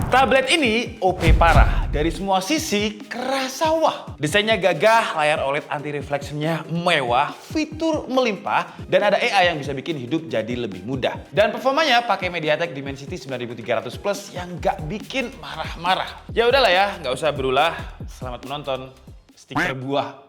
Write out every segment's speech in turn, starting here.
Tablet ini OP parah, dari semua sisi kerasa wah. Desainnya gagah, layar OLED anti refleksinya mewah, fitur melimpah, dan ada AI yang bisa bikin hidup jadi lebih mudah. Dan performanya pakai MediaTek Dimensity 9300 Plus yang nggak bikin marah-marah. Ya udahlah ya, nggak usah berulah. Selamat menonton stiker buah.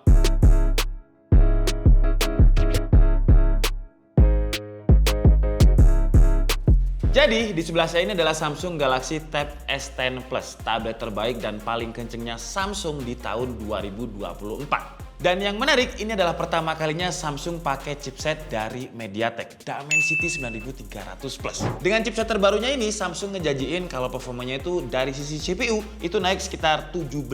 Jadi, di sebelah saya ini adalah Samsung Galaxy Tab S10 Plus, tablet terbaik dan paling kencengnya Samsung di tahun 2024. Dan yang menarik, ini adalah pertama kalinya Samsung pakai chipset dari MediaTek Dimensity 9300 Plus. Dengan chipset terbarunya ini, Samsung ngejanjiin kalau performanya itu dari sisi CPU itu naik sekitar 17%,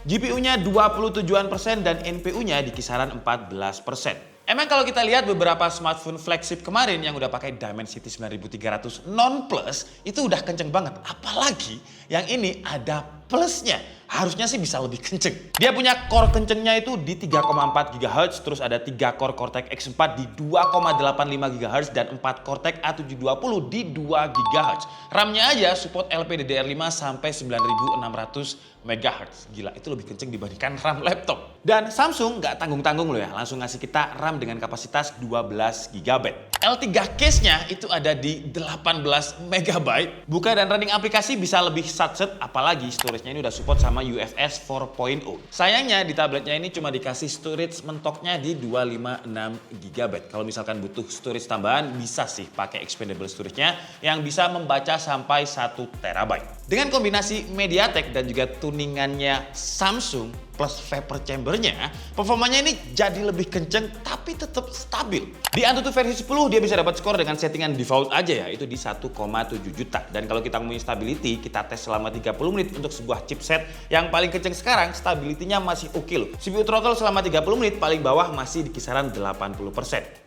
GPU-nya 27%, dan NPU-nya di kisaran 14%. Emang kalau kita lihat beberapa smartphone flagship kemarin yang udah pakai Dimensity 9300 non plus itu udah kenceng banget. Apalagi yang ini ada plusnya. Harusnya sih bisa lebih kenceng. Dia punya core kencengnya itu di 3,4 GHz, terus ada 3 core Cortex X4 di 2,85 GHz dan 4 Cortex A720 di 2 GHz. RAM-nya aja support LPDDR5 sampai 9600 MHz. Gila, itu lebih kenceng dibandingkan RAM laptop. Dan Samsung nggak tanggung-tanggung loh ya, langsung ngasih kita RAM dengan kapasitas 12 GB. L3 case-nya itu ada di 18 MB. Buka dan running aplikasi bisa lebih satset, apalagi storage-nya ini udah support sama UFS 4.0. Sayangnya di tabletnya ini cuma dikasih storage mentoknya di 256 GB. Kalau misalkan butuh storage tambahan, bisa sih pakai expandable storage-nya yang bisa membaca sampai 1 TB. Dengan kombinasi MediaTek dan juga tuningannya Samsung plus vapor chambernya, performanya ini jadi lebih kenceng tapi tetap stabil. Di Antutu versi 10 dia bisa dapat skor dengan settingan default aja ya, itu di 1,7 juta. Dan kalau kita ngomongin stability, kita tes selama 30 menit untuk sebuah chipset yang paling kenceng sekarang, stability-nya masih oke loh. CPU throttle selama 30 menit paling bawah masih di kisaran 80%.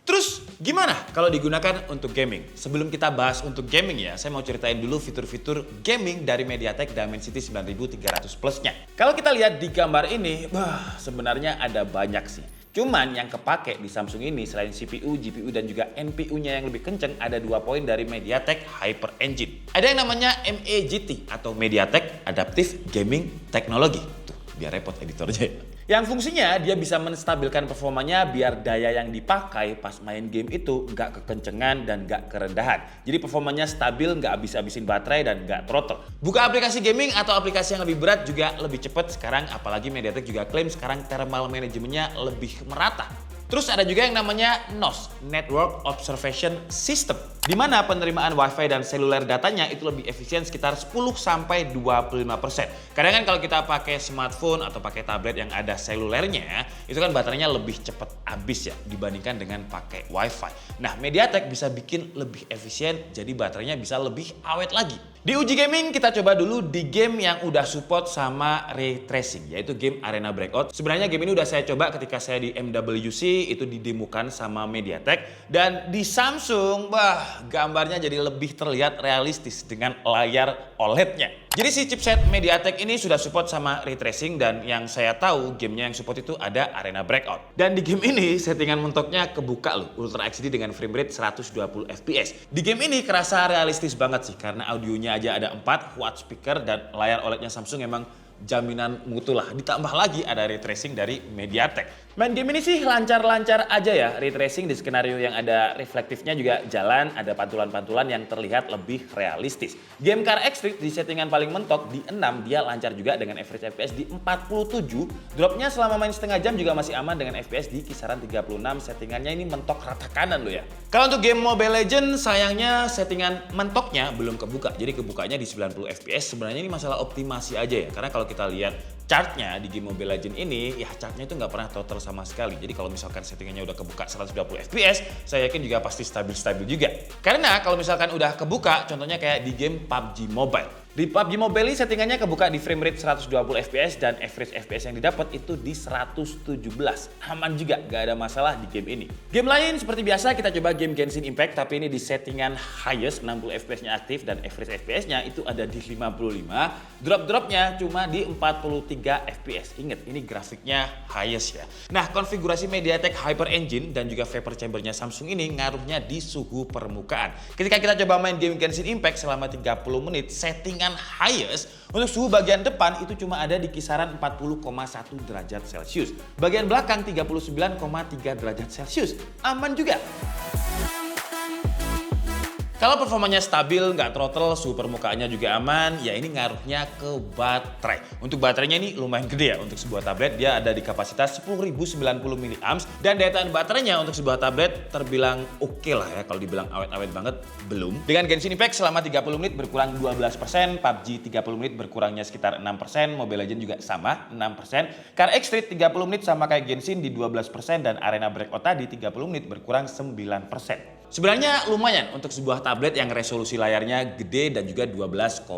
Terus gimana kalau digunakan untuk gaming? Sebelum kita bahas untuk gaming ya, saya mau ceritain dulu fitur-fitur gaming dari MediaTek Dimensity 9300 Plus-nya. Kalau kita lihat di gambar ini, sebenarnya ada banyak sih. Cuman yang kepake di Samsung ini selain CPU, GPU, dan juga NPU-nya yang lebih kenceng, ada 2 poin dari MediaTek Hyper Engine. Ada yang namanya MEGT atau MediaTek Adaptive Gaming Technology. Tuh, biar repot editornya. Yang fungsinya dia bisa menstabilkan performanya biar daya yang dipakai pas main game itu nggak kekencengan dan nggak kerendahan. Jadi performanya stabil, nggak habis-habisin baterai dan nggak throttle. Buka aplikasi gaming atau aplikasi yang lebih berat juga lebih cepat sekarang, apalagi MediaTek juga klaim sekarang thermal manajemennya lebih merata. Terus ada juga yang namanya NOS, Network Observation System, di mana penerimaan WiFi dan seluler datanya itu lebih efisien sekitar 10-25%. Kadang kan kalau kita pakai smartphone atau pakai tablet yang ada selulernya, itu kan baterainya lebih cepat habis ya dibandingkan dengan pakai WiFi. Nah, MediaTek bisa bikin lebih efisien, jadi baterainya bisa lebih awet lagi. Di uji gaming kita coba dulu di game yang udah support sama ray tracing, yaitu game Arena Breakout. Sebenarnya game ini udah saya coba ketika saya di MWC, itu didemokan sama MediaTek. Dan di Samsung, gambarnya jadi lebih terlihat realistis dengan layar OLED-nya. Jadi si chipset MediaTek ini sudah support sama ray tracing, dan yang saya tahu gamenya yang support itu ada Arena Breakout. Dan di game ini settingan mentoknya kebuka loh, Ultra HD dengan frame rate 120 fps. Di game ini kerasa realistis banget sih karena audionya aja ada 4 quad speaker dan layar OLED-nya Samsung emang jaminan mutu lah. Ditambah lagi ada ray tracing dari MediaTek. Main game ini sih lancar-lancar aja ya. Ray tracing di skenario yang ada reflektifnya juga jalan, ada pantulan-pantulan yang terlihat lebih realistis. Game Car X-Street di settingan paling mentok di 6 dia lancar juga dengan average FPS di 47. Dropnya selama main setengah jam juga masih aman dengan FPS di kisaran 36. Settingannya ini mentok rata kanan loh ya. Kalau untuk game Mobile Legends sayangnya settingan mentoknya belum kebuka. Jadi kebukanya di 90 FPS. Sebenarnya ini masalah optimasi aja ya. Karena kalau kita lihat chartnya di game Mobile Legends ini, ya chartnya itu nggak pernah total sama sekali. Jadi kalau misalkan settingannya udah kebuka 120 fps, saya yakin juga pasti stabil-stabil juga. Karena kalau misalkan udah kebuka, contohnya kayak di game PUBG Mobile. Di PUBG Mobile ini settingannya kebuka di frame rate 120 fps dan average fps yang didapat itu di 117. Aman juga, nggak ada masalah di game ini. Game lain seperti biasa kita coba game Genshin Impact, tapi ini di settingan highest 60 fps-nya aktif dan average fps-nya itu ada di 55. Drop-dropnya cuma di 43 fps. Ingat, ini grafiknya highest ya. Nah, konfigurasi MediaTek Hyper Engine dan juga vapor chambernya Samsung ini ngaruhnya di suhu permukaan. Ketika kita coba main game Genshin Impact selama 30 menit, settingan yang highest, untuk suhu bagian depan itu cuma ada di kisaran 40,1 derajat Celcius. Bagian belakang 39,3 derajat Celcius. Aman juga. Kalau performanya stabil, nggak throttle, suhu permukaannya juga aman, ya ini ngaruhnya ke baterai. Untuk baterainya ini lumayan gede ya, untuk sebuah tablet dia ada di kapasitas 10.090 mAh dan daya tahan baterainya untuk sebuah tablet terbilang oke lah ya, kalau dibilang awet-awet banget, belum. Dengan Genshin Impact selama 30 menit berkurang 12%, PUBG 30 menit berkurangnya sekitar 6%, Mobile Legends juga sama 6%, Car X Street 30 menit sama kayak Genshin di 12% dan Arena Breakout di 30 menit berkurang 9%. Sebenarnya lumayan untuk sebuah tablet yang resolusi layarnya gede dan juga 12,4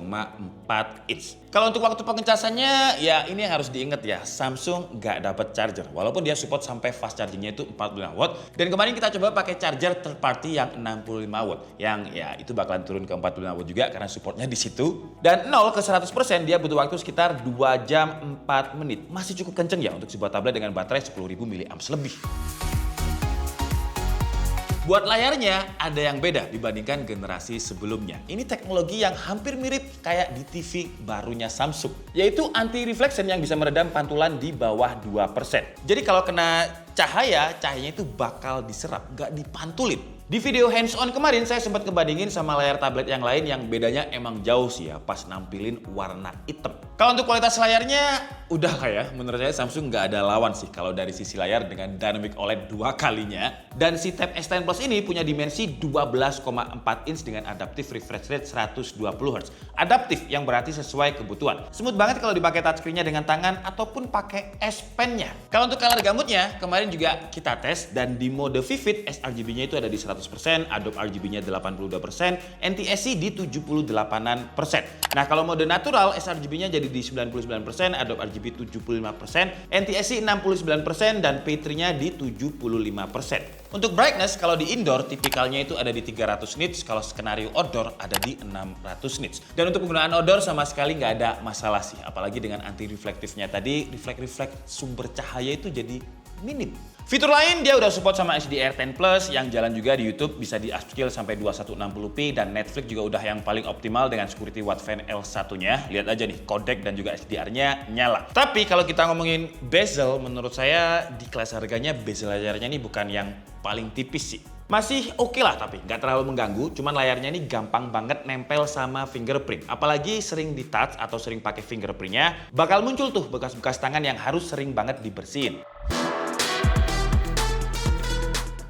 inch. Kalau untuk waktu pengecasannya, ya ini yang harus diingat ya, Samsung nggak dapat charger. Walaupun dia support sampai fast chargingnya itu 45 watt. Dan kemarin kita coba pakai charger third party yang 65 watt. Yang ya itu bakalan turun ke 45 watt juga karena supportnya di situ. Dan 0 ke 100% dia butuh waktu sekitar 2 jam 4 menit. Masih cukup kenceng ya untuk sebuah tablet dengan baterai 10.000 mAh lebih. Buat layarnya ada yang beda dibandingkan generasi sebelumnya. Ini teknologi yang hampir mirip kayak di TV barunya Samsung, yaitu anti reflection yang bisa meredam pantulan di bawah 2%. Jadi kalau kena cahayanya itu bakal diserap, gak dipantulin. Di video hands-on kemarin saya sempat kebandingin sama layar tablet yang lain yang bedanya emang jauh sih ya pas nampilin warna hitam. Kalau untuk kualitas layarnya udah lah ya, menurut saya Samsung nggak ada lawan sih kalau dari sisi layar dengan Dynamic OLED 2 kalinya. Dan si Tab S10 Plus ini punya dimensi 12,4 inch dengan adaptive refresh rate 120 Hz. Adaptif yang berarti sesuai kebutuhan. Smooth banget kalau dipakai touchscreen-nya dengan tangan ataupun pakai S Pen-nya. Kalau untuk color gamutnya kemarin juga kita tes dan di mode Vivid sRGB-nya itu ada di 100%, Adobe RGB-nya 82%, NTSC di 78%. Nah, kalau mode natural sRGB-nya jadi di 99%, Adobe RGB 75%, NTSC 69% dan P3-nya di 75%. Untuk brightness kalau di indoor tipikalnya itu ada di 300 nits, kalau skenario outdoor ada di 600 nits. Dan untuk penggunaan outdoor sama sekali nggak ada masalah sih, apalagi dengan anti reflektifnya tadi, reflect sumber cahaya itu jadi minim. Fitur lain dia udah support sama HDR10 Plus yang jalan juga di YouTube, bisa di upscale sampai 2160p dan Netflix juga udah yang paling optimal dengan security Watt Fan L1-nya. Lihat aja nih, codec dan juga HDR-nya nyala. Tapi kalau kita ngomongin bezel, menurut saya di kelas harganya bezel layarnya ini bukan yang paling tipis sih. Masih oke lah tapi nggak terlalu mengganggu, cuman layarnya ini gampang banget nempel sama fingerprint. Apalagi sering di touch atau sering pakai fingerprintnya, bakal muncul tuh bekas-bekas tangan yang harus sering banget dibersihin.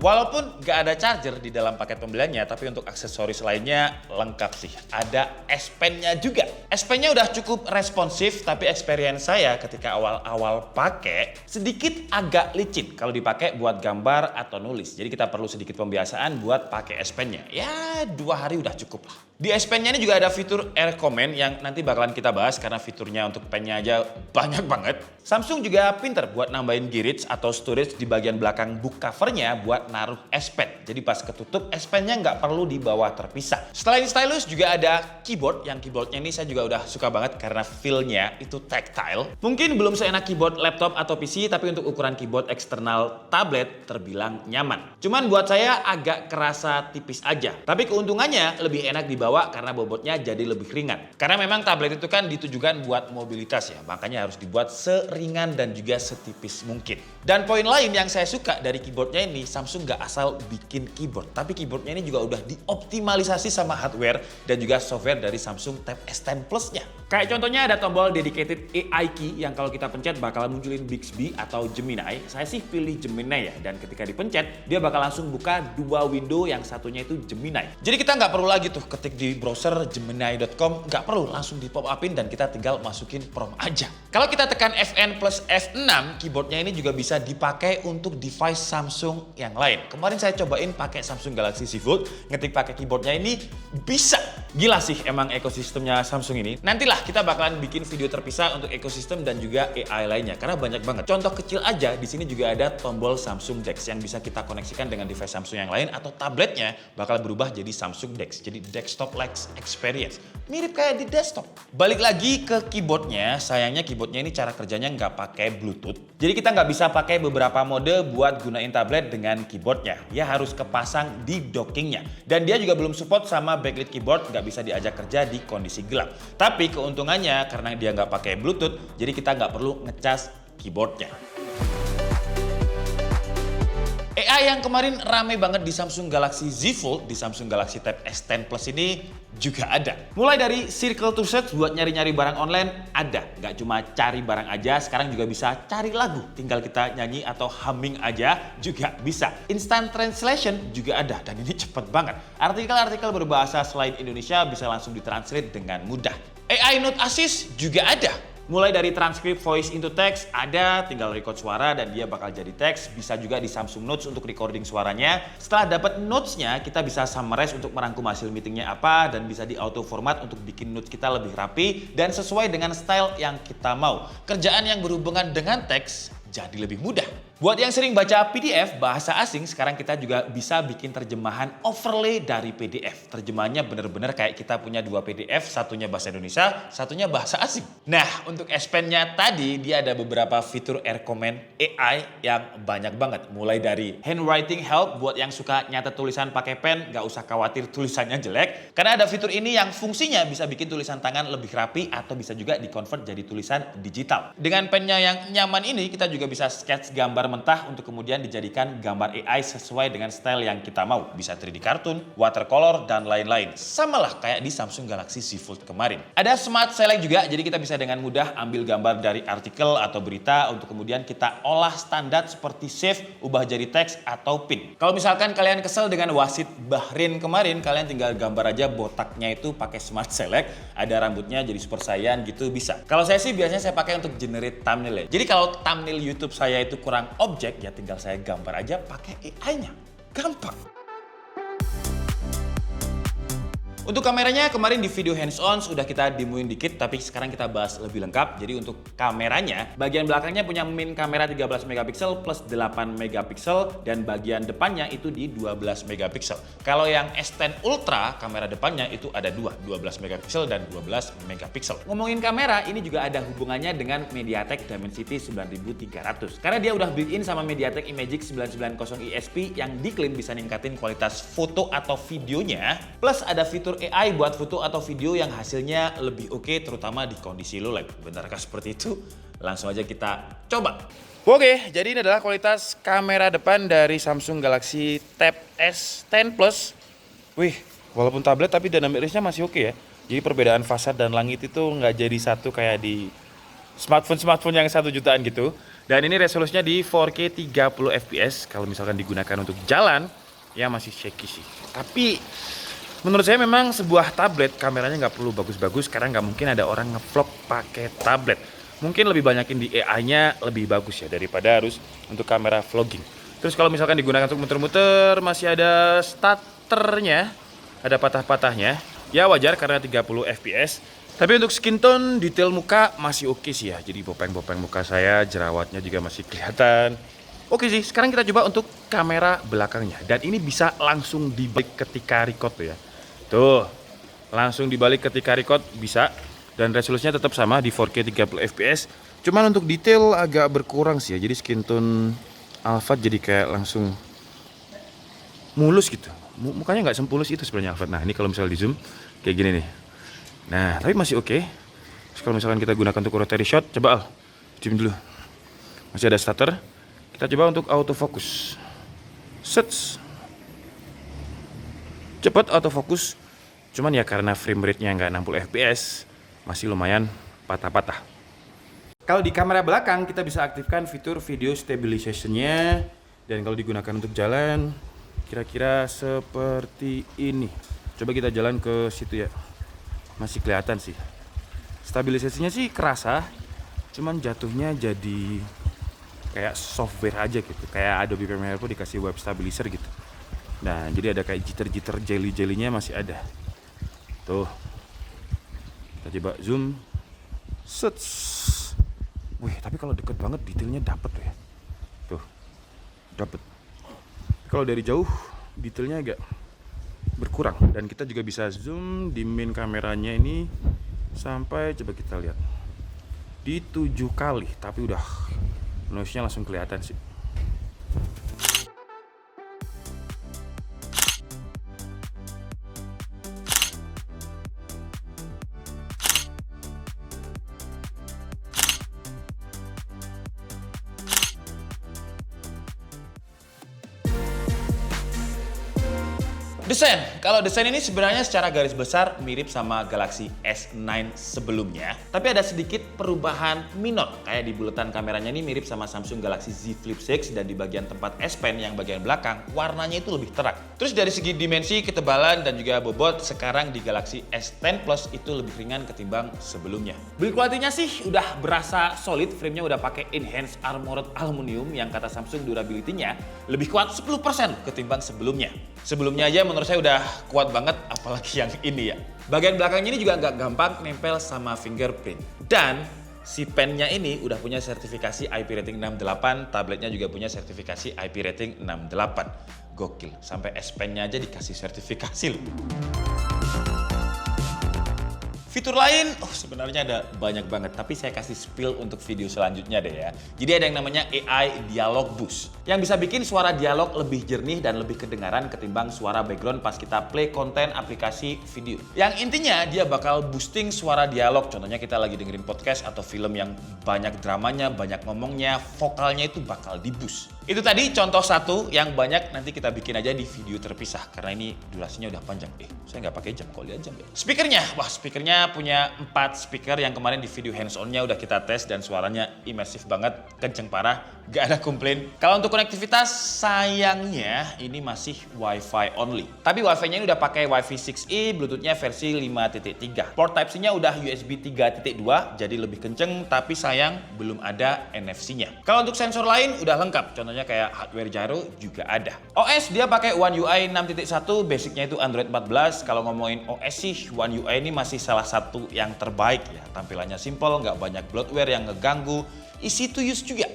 Walaupun nggak ada charger di dalam paket pembeliannya, tapi untuk aksesoris lainnya lengkap sih. Ada S Pen-nya juga. S Pen-nya udah cukup responsif, tapi experience saya ketika awal-awal pakai sedikit agak licin kalau dipakai buat gambar atau nulis. Jadi kita perlu sedikit pembiasaan buat pakai S Pen-nya. Ya 2 hari udah cukup lah. Di S Pen-nya ini juga ada fitur Air Command yang nanti bakalan kita bahas karena fiturnya untuk pennya aja banyak banget. Samsung juga pinter buat nambahin gauge atau storage di bagian belakang book cover-nya buat naruh S Pen. Jadi pas ketutup S Pen-nya nggak perlu dibawa terpisah. Selain stylus juga ada keyboard, yang keyboardnya ini saya juga udah suka banget karena feel-nya itu tactile. Mungkin belum seenak keyboard laptop atau PC, tapi untuk ukuran keyboard eksternal tablet terbilang nyaman. Cuman buat saya agak kerasa tipis aja. Tapi keuntungannya lebih enak dibawa karena bobotnya jadi lebih ringan. Karena memang tablet itu kan ditujukan buat mobilitas ya, makanya harus dibuat seringan dan juga setipis mungkin. Dan poin lain yang saya suka dari keyboardnya ini, Samsung nggak asal bikin keyboard, tapi keyboardnya ini juga udah dioptimalisasi sama hardware dan juga software dari Samsung Tab S10 Plus-nya. Kayak contohnya ada tombol dedicated AI key yang kalau kita pencet bakal munculin Bixby atau Gemini. Saya sih pilih Gemini ya, dan ketika dipencet dia bakal langsung buka 2 window, yang satunya itu Gemini. Jadi kita nggak perlu lagi tuh ketik di browser gemini.com, nggak perlu, langsung di pop upin dan kita tinggal masukin prompt aja. Kalau kita tekan Fn plus F6, keyboardnya ini juga bisa dipakai untuk device Samsung yang lain. Kemarin saya cobain pakai Samsung Galaxy Z Fold, ngetik pakai keyboardnya ini bisa. Gila sih emang ekosistemnya Samsung ini. Nantilah kita bakalan bikin video terpisah untuk ekosistem dan juga AI lainnya karena banyak banget. Contoh kecil aja, di sini juga ada tombol Samsung DeX yang bisa kita koneksikan dengan device Samsung yang lain atau tabletnya bakal berubah jadi Samsung DeX, jadi desktop laptop-like experience. Mirip kayak di desktop. Balik lagi ke keyboardnya, sayangnya keyboardnya ini cara kerjanya nggak pakai Bluetooth. Jadi kita nggak bisa pakai beberapa mode buat gunain tablet dengan keyboardnya. Ya harus kepasang di dockingnya. Dan dia juga belum support sama backlit keyboard, nggak bisa diajak kerja di kondisi gelap. Tapi keuntungannya karena dia nggak pakai Bluetooth, jadi kita nggak perlu ngecas keyboardnya. AI yang kemarin rame banget di Samsung Galaxy Z Fold, di Samsung Galaxy Tab S10 Plus ini juga ada. Mulai dari circle to search buat nyari-nyari barang online ada. Nggak cuma cari barang aja, sekarang juga bisa cari lagu. Tinggal kita nyanyi atau humming aja juga bisa. Instant translation juga ada dan ini cepet banget. Artikel-artikel berbahasa selain Indonesia bisa langsung ditranslate dengan mudah. AI Note Assist juga ada. Mulai dari transkrip voice into text, ada tinggal record suara dan dia bakal jadi teks. Bisa juga di Samsung Notes untuk recording suaranya. Setelah dapat notes-nya, kita bisa summarize untuk merangkum hasil meetingnya apa dan bisa di auto format untuk bikin notes kita lebih rapi dan sesuai dengan style yang kita mau. Kerjaan yang berhubungan dengan teks jadi lebih mudah. Buat yang sering baca PDF bahasa asing, sekarang kita juga bisa bikin terjemahan overlay dari PDF. Terjemahannya bener-bener kayak kita punya 2 PDF, satunya bahasa Indonesia, satunya bahasa asing. Nah, untuk S Pen-nya tadi, dia ada beberapa fitur Recommend AI yang banyak banget. Mulai dari handwriting help buat yang suka nyatet tulisan pakai pen, nggak usah khawatir tulisannya jelek. Karena ada fitur ini yang fungsinya bisa bikin tulisan tangan lebih rapi atau bisa juga di-convert jadi tulisan digital. Dengan pennya yang nyaman ini, kita juga bisa sketch gambar mentah untuk kemudian dijadikan gambar AI sesuai dengan style yang kita mau. Bisa 3D cartoon, watercolor, dan lain-lain. Samalah kayak di Samsung Galaxy Z Fold kemarin. Ada Smart Select juga, jadi kita bisa dengan mudah ambil gambar dari artikel atau berita untuk kemudian kita olah standar seperti save, ubah jadi teks, atau pin. Kalau misalkan kalian kesel dengan wasit Bahrain kemarin, kalian tinggal gambar aja botaknya itu pakai Smart Select, ada rambutnya jadi Super Saiyan gitu bisa. Kalau saya sih biasanya saya pakai untuk generate thumbnail ya. Jadi kalau thumbnail YouTube saya itu kurang objek, ya tinggal saya gambar aja pakai AI-nya. Gampang. Untuk kameranya kemarin di video hands-on sudah kita demoin dikit, tapi sekarang kita bahas lebih lengkap. Jadi untuk kameranya, bagian belakangnya punya main kamera 13 megapiksel plus 8 megapiksel dan bagian depannya itu di 12 megapiksel. Kalau yang S10 Ultra, kamera depannya itu ada 12 megapiksel dan 12 megapiksel. Ngomongin kamera, ini juga ada hubungannya dengan MediaTek Dimensity 9300. Karena dia udah built-in sama MediaTek Imagic 990 ESP yang diklaim bisa ningkatin kualitas foto atau videonya. Plus ada fitur AI buat foto atau video yang hasilnya lebih oke, terutama di kondisi low light. Benarkah seperti itu? Langsung aja kita coba. Oke, jadi ini adalah kualitas kamera depan dari Samsung Galaxy Tab S10 Plus. Wih, walaupun tablet tapi dynamic range-nya masih oke ya. Jadi perbedaan fasad dan langit itu nggak jadi satu kayak di smartphone yang 1 jutaan gitu. Dan ini resolusinya di 4K 30 fps. Kalau misalkan digunakan untuk jalan, ya masih shaky sih. Tapi menurut saya memang sebuah tablet kameranya nggak perlu bagus-bagus karena nggak mungkin ada orang ngevlog pakai tablet. Mungkin lebih banyakin di AI-nya lebih bagus ya daripada harus untuk kamera vlogging. Terus kalau misalkan digunakan untuk muter-muter masih ada stutternya, ada patah-patahnya. Ya wajar karena 30 fps. Tapi untuk skin tone, detail muka masih oke sih ya. Jadi bopeng-bopeng muka saya, jerawatnya juga masih kelihatan. Oke sih, sekarang kita coba untuk kamera belakangnya. Dan ini bisa langsung dibalik ketika record tuh ya. Tuh, langsung dibalik ketika record bisa. Dan resolusinya tetap sama di 4K 30 fps. Cuman untuk detail agak berkurang sih ya. Jadi skin tone Alphard jadi kayak langsung mulus gitu. Mukanya nggak sempulus itu sebenarnya Alphard. Nah ini kalau misalnya di zoom kayak gini nih. Nah tapi masih oke. Terus kalau misalkan kita gunakan untuk rotary shot, coba Al, zoom dulu. Masih ada stutter. Kita coba untuk autofocus. Set. Cepat autofocus. Cuman ya karena frame rate-nya nggak 60 fps, masih lumayan patah-patah. Kalau di kamera belakang kita bisa aktifkan fitur video stabilization-nya. Dan kalau digunakan untuk jalan, kira-kira seperti ini. Coba kita jalan ke situ ya. Masih kelihatan sih. Stabilisasinya sih kerasa, cuman jatuhnya jadi kayak software aja gitu. Kayak Adobe Premiere Pro dikasih web stabilizer gitu. Nah, jadi ada kayak jitter-jitter jelly-jellynya masih ada. Tuh. Kita coba zoom. Set. Wih, tapi kalau deket banget detailnya dapet tuh ya. Tuh. Dapet. Kalau dari jauh detailnya agak berkurang. Dan kita juga bisa zoom di main kameranya ini sampai, coba kita lihat, di 7 kali, tapi udah noise-nya langsung kelihatan sih. Desain. Kalau desain ini sebenarnya secara garis besar mirip sama Galaxy S9 sebelumnya, tapi ada sedikit perubahan minor. Kayak di bulatan kameranya ini mirip sama Samsung Galaxy Z Flip 6, dan di bagian tempat S Pen yang bagian belakang warnanya itu lebih terang. Terus dari segi dimensi, ketebalan, dan juga bobot, sekarang di Galaxy S10 Plus itu lebih ringan ketimbang sebelumnya. Build quality-nya sih udah berasa solid, framenya udah pakai enhanced armored aluminium yang kata Samsung durability-nya lebih kuat 10% ketimbang sebelumnya. Sebelumnya aja menurut saya udah kuat banget, apalagi yang ini ya. Bagian belakangnya ini juga nggak gampang nempel sama fingerprint. Dan si pennya ini udah punya sertifikasi IP rating 68, tabletnya juga punya sertifikasi IP rating 68. Gokil, sampai S Pen-nya aja dikasih sertifikasi loh. Fitur lain, sebenarnya ada banyak banget, tapi saya kasih spill untuk video selanjutnya deh ya. Jadi ada yang namanya AI Dialog Boost, yang bisa bikin suara dialog lebih jernih dan lebih kedengaran ketimbang suara background pas kita play konten aplikasi video. Yang intinya dia bakal boosting suara dialog, contohnya kita lagi dengerin podcast atau film yang banyak dramanya, banyak ngomongnya, vokalnya itu bakal di-boost. Itu tadi contoh satu, yang banyak nanti kita bikin aja di video terpisah, karena ini durasinya udah panjang. Saya nggak pakai jam, kok lihat jam ya. Speakernya, speakernya punya 4 speaker yang kemarin di video hands-on-nya udah kita tes dan suaranya imersif banget, kenceng parah, gak ada komplain. Kalau untuk konektivitas, sayangnya ini masih Wi-Fi only. Tapi Wi-Fi-nya ini udah pakai Wi-Fi 6E, Bluetooth-nya versi 5.3. Port Type-C-nya udah USB 3.2, jadi lebih kenceng, tapi sayang belum ada NFC-nya. Kalau untuk sensor lain udah lengkap, contohnya kayak hardware gyro juga ada. OS dia pakai One UI 6.1, basicnya itu Android 14. Kalau ngomongin OS sih, One UI ini masih salah satu yang terbaik ya. Tampilannya simple, nggak banyak bloatware yang ngeganggu, easy to use juga.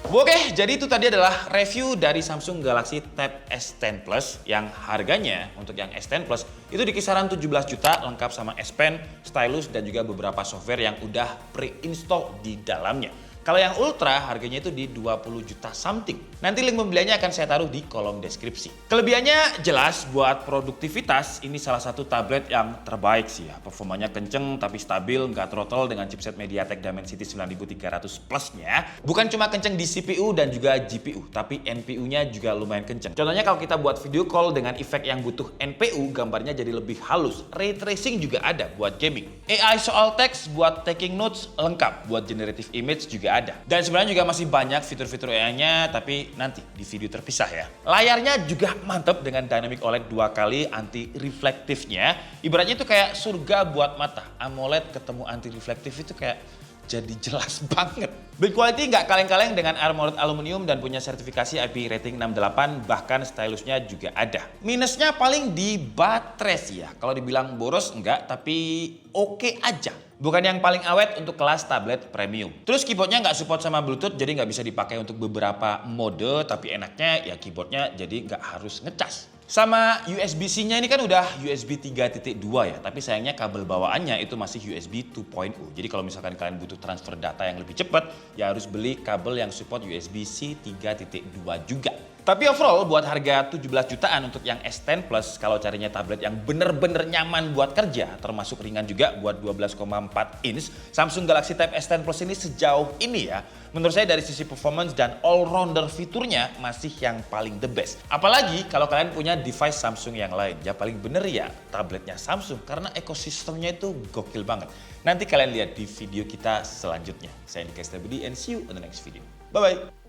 Oke, jadi itu tadi adalah review dari Samsung Galaxy Tab S10 Plus yang harganya untuk yang S10 Plus itu di kisaran 17 juta lengkap sama S Pen, stylus, dan juga beberapa software yang udah pre-install di dalamnya. Kalau yang Ultra harganya itu di 20 juta something. Nanti link pembeliannya akan saya taruh di kolom deskripsi. Kelebihannya jelas buat produktivitas, ini salah satu tablet yang terbaik sih ya. Performanya kenceng tapi stabil, nggak throttle dengan chipset MediaTek Dimensity 9300 Plus-nya. Bukan cuma kenceng di CPU dan juga GPU, tapi NPU-nya juga lumayan kenceng. Contohnya kalau kita buat video call dengan efek yang butuh NPU, gambarnya jadi lebih halus. Ray tracing juga ada buat gaming. AI soal teks buat taking notes lengkap, buat generative image juga ada. Dan sebenarnya juga masih banyak fitur-fitur AI-nya, tapi nanti di video terpisah ya. Layarnya juga mantep dengan Dynamic OLED 2 kali anti reflektifnya. Ibaratnya itu kayak surga buat mata. AMOLED ketemu anti reflektif itu kayak jadi jelas banget. Build quality nggak kaleng-kaleng dengan armored aluminium dan punya sertifikasi IP rating 68, bahkan stylusnya juga ada. Minusnya paling di baterai sih ya. Kalau dibilang boros enggak, tapi oke aja. Bukan yang paling awet untuk kelas tablet premium. Terus keyboardnya nggak support sama Bluetooth, jadi nggak bisa dipakai untuk beberapa mode, tapi enaknya ya keyboardnya jadi nggak harus ngecas. Sama USB-C-nya ini kan udah USB 3.2 ya, tapi sayangnya kabel bawaannya itu masih USB 2.0. Jadi kalau misalkan kalian butuh transfer data yang lebih cepat, ya harus beli kabel yang support USB-C 3.2 juga. Tapi overall buat harga 17 jutaan untuk yang S10 Plus, kalau carinya tablet yang bener-bener nyaman buat kerja, termasuk ringan juga buat 12,4 inch, Samsung Galaxy Tab S10 Plus ini sejauh ini ya, menurut saya dari sisi performance dan all-rounder fiturnya masih yang paling the best. Apalagi kalau kalian punya device Samsung yang lain, ya paling bener ya tabletnya Samsung karena ekosistemnya itu gokil banget. Nanti kalian lihat di video kita selanjutnya. Saya Nika Stabudi and see you on the next video. Bye-bye!